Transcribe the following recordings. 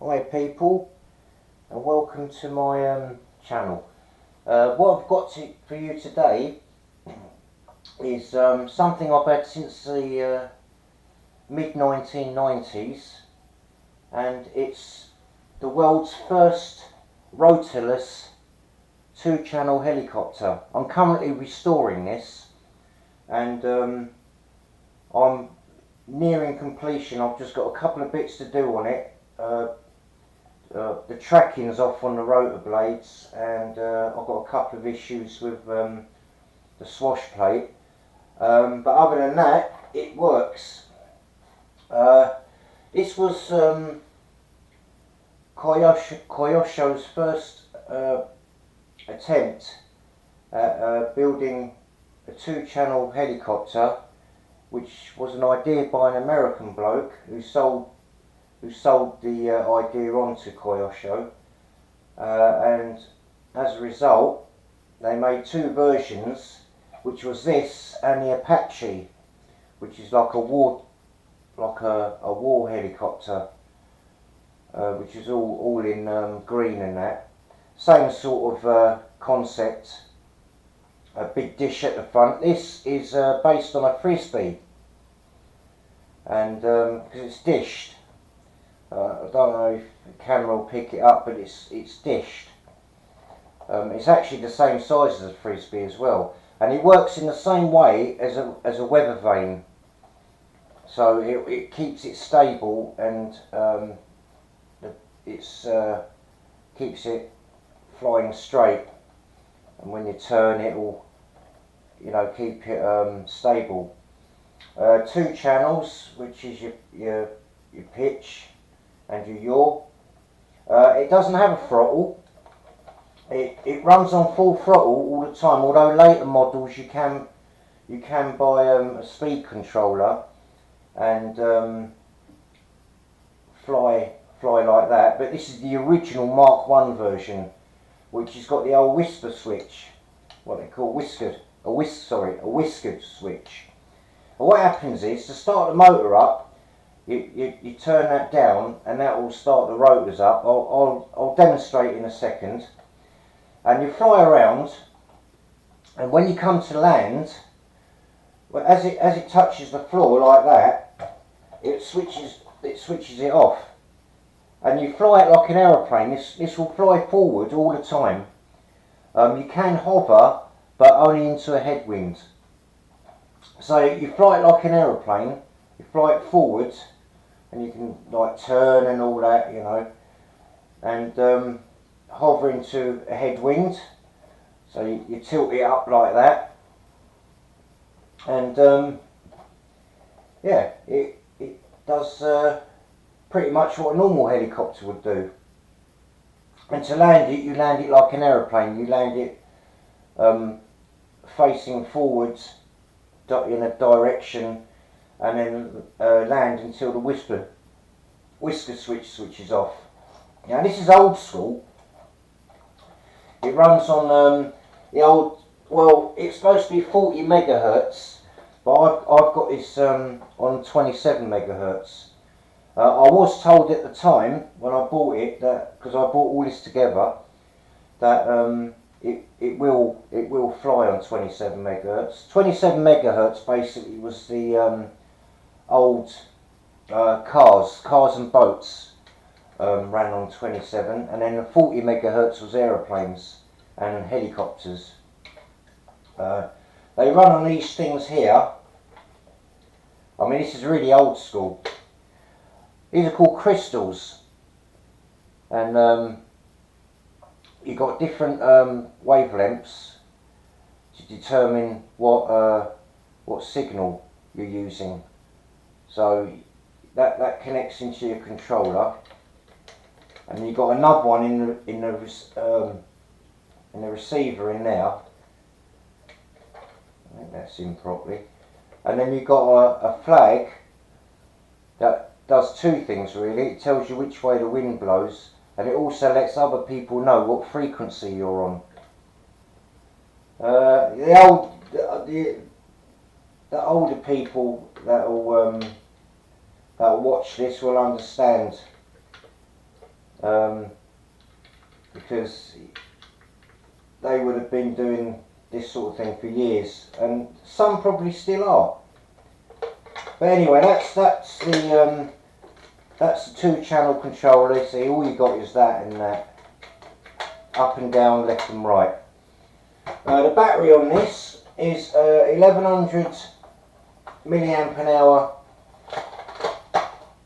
Hi people, and welcome to my channel. What I've got for you today is something I've had since the mid-1990s, and it's the world's first rotorless two-channel helicopter. I'm currently restoring this, and I'm nearing completion. I've just got a couple of bits to do on it. The tracking's off on the rotor blades, and I've got a couple of issues with the swash plate, but other than that it works. This was KYOSHO's first attempt at building a two-channel helicopter, which was an idea by an American bloke who sold the idea on to KYOSHO, and as a result they made two versions, which was this and the Apache, which is like a war helicopter, which is all in green and that. Same sort of concept, a big dish at the front. This is based on a Frisbee, and because it's dished. I don't know if the camera will pick it up, but it's dished. It's actually the same size as a Frisbee as well, and it works in the same way as a weather vane. So it keeps it stable, and keeps it flying straight. And when you turn, it will, keep it stable. Two channels, which is your pitch and your yaw. It doesn't have a throttle. It runs on full throttle all the time, although later models you can buy a speed controller and fly like that. But this is the original Mark 1 version, which has got the old whisper switch, what they call a whiskered switch. And what happens is, to start the motor up, you turn that down, and that will start the rotors up. I'll demonstrate in a second. And you fly around, and when you come to land, well, as it touches the floor like that, it switches it off, and you fly it like an aeroplane. This will fly forward all the time. You can hover, but only into a headwind. So you fly it like an aeroplane. You fly it forwards, and you can turn and all that, and hover into a headwind. So you tilt it up like that, and yeah, it does pretty much what a normal helicopter would do. And to land it, you land it like an aeroplane. You land it facing forwards in a direction, and then land until the whisker switch switches off. Now this is old school. It runs on the old, well, it's supposed to be 40 megahertz, but I've got this on 27 megahertz. I was told at the time when I bought it, that because I bought all this together, that it will fly on 27 megahertz. 27 megahertz basically was the old cars and boats ran on 27, and then the 40 megahertz was aeroplanes and helicopters. They run on these things here. I mean, this is really old school. These are called crystals, and you've got different wavelengths to determine what signal you're using. So that connects into your controller, and you've got another one in the receiver in there. I think that's in properly. And then you've got a flag that does two things really. It tells you which way the wind blows, and it also lets other people know what frequency you're on. The older people that'll watch this will understand because they would have been doing this sort of thing for years, and some probably still are. But anyway, that's the 2-channel controller. See, all you got is that and that, up and down, left and right. The battery on this is 1100 milliamp an hour.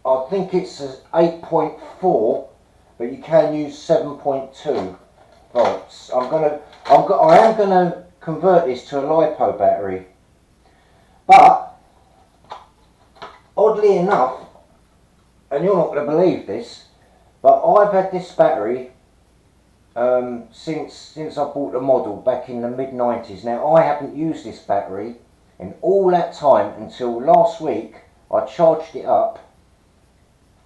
I think it's 8.4, but you can use 7.2 volts. I am gonna convert this to a LiPo battery, but oddly enough, and you're not going to believe this, but I've had this battery since I bought the model back in the mid-90s. Now, I haven't used this battery in all that time until last week. I charged it up,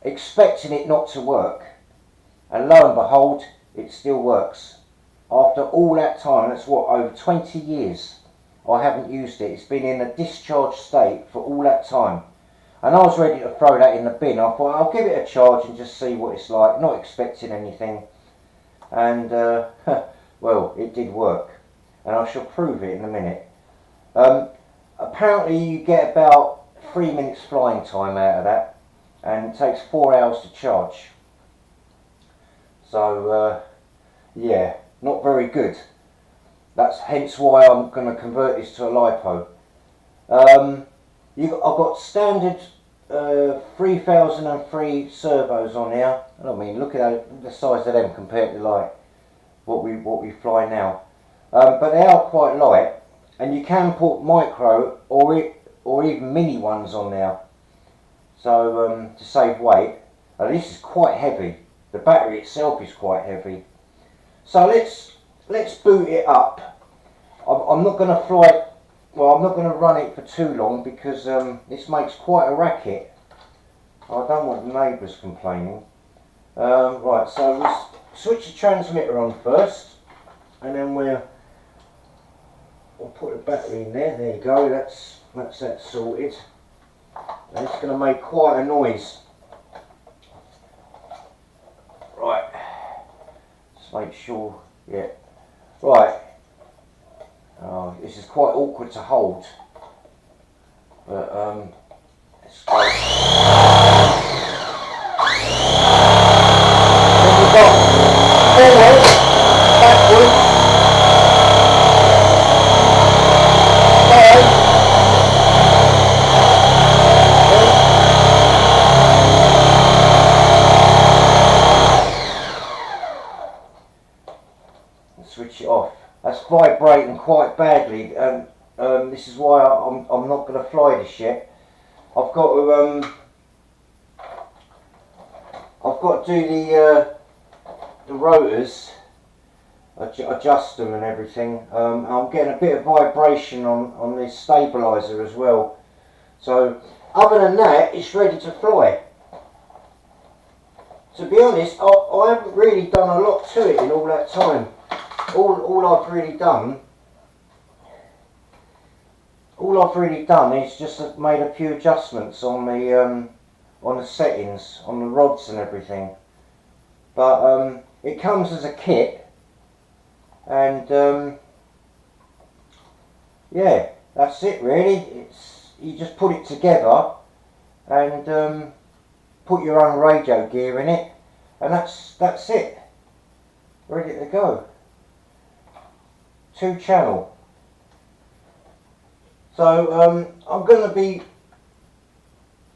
expecting it not to work, and lo and behold, it still works. After all that time, that's what, over 20 years, I haven't used it. It's been in a discharged state for all that time. And I was ready to throw that in the bin. I thought, I'll give it a charge and just see what it's like, not expecting anything. And, well, it did work. And I shall prove it in a minute. Apparently you get about 3 minutes flying time out of that, and it takes 4 hours to charge. So, yeah, not very good. That's hence why I'm going to convert this to a LiPo. I've got standard 3003 servos on here. I mean, look at the size of them compared to like what we fly now. But they are quite light, and you can put micro or even mini ones on there. So to save weight. This is quite heavy. The battery itself is quite heavy. So let's boot it up. I'm not going to fly. Well, I'm not going to run it for too long because this makes quite a racket. I don't want the neighbours complaining. Right, so we'll switch the transmitter on first, and then we'll put the battery in there. There you go. That's that sorted. And it's going to make quite a noise. Right. Just make sure. Yeah. Right. Oh, this is quite awkward to hold, but let's go. Then we've got forward, backward, side, and switch it off. That's vibrating quite badly, and this is why I'm not going to fly this yet. I've got to do the rotors, adjust them and everything. I'm getting a bit of vibration on this stabilizer as well. So other than that, it's ready to fly. To be honest, I haven't really done a lot to it in all that time. All I've really done is just made a few adjustments on the settings, on the rods and everything. But it comes as a kit, and yeah, that's it really. You just put it together and put your own radio gear in it, and that's it. Ready to go. 2-channel. So I'm going to be,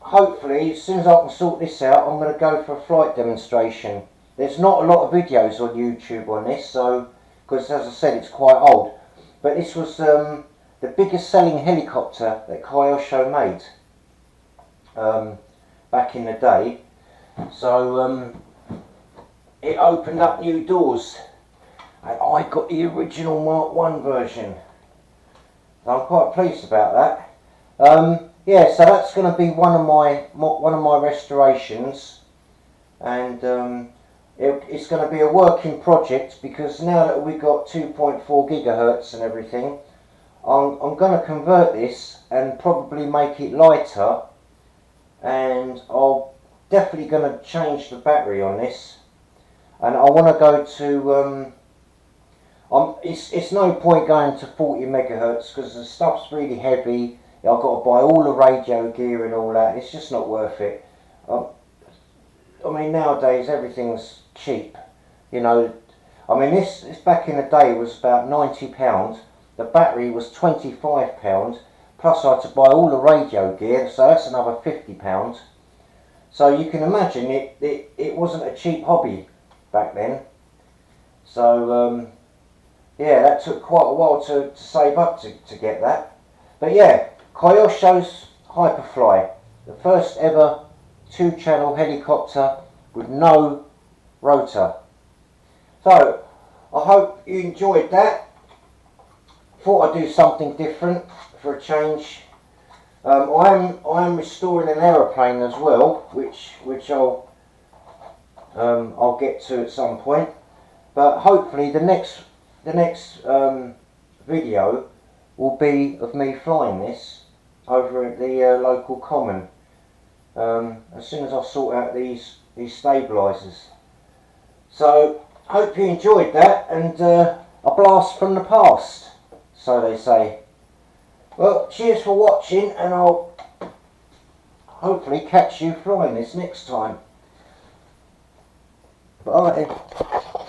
hopefully, as soon as I can sort this out, I'm going to go for a flight demonstration. There's not a lot of videos on YouTube on this, so because as I said, it's quite old. But this was the biggest selling helicopter that KYOSHO made back in the day. So it opened up new doors. And I got the original Mark 1 version. I'm quite pleased about that. Yeah, so that's going to be one of my restorations, and it's going to be a working project because now that we've got 2.4 gigahertz and everything, I'm going to convert this and probably make it lighter, and I'm definitely going to change the battery on this. and I want to go to. It's no point going to 40 megahertz because the stuff's really heavy. I've got to buy all the radio gear and all that. It's just not worth it. I mean, nowadays everything's cheap. You know, I mean, this back in the day was about £90. The battery was £25. Plus, I had to buy all the radio gear, so that's another £50. So you can imagine it wasn't a cheap hobby back then. So yeah, that took quite a while to save up to get that. But yeah, KYOSHO's Hyperfly, the first ever 2-channel helicopter with no rotor. So I hope you enjoyed that. Thought I'd do something different for a change. I'm restoring an aeroplane as well, which I'll get to at some point. But hopefully the next video will be of me flying this over at the local common. As soon as I sort out these stabilisers. So hope you enjoyed that, and a blast from the past, so they say. Well, cheers for watching, and I'll hopefully catch you flying this next time. Bye.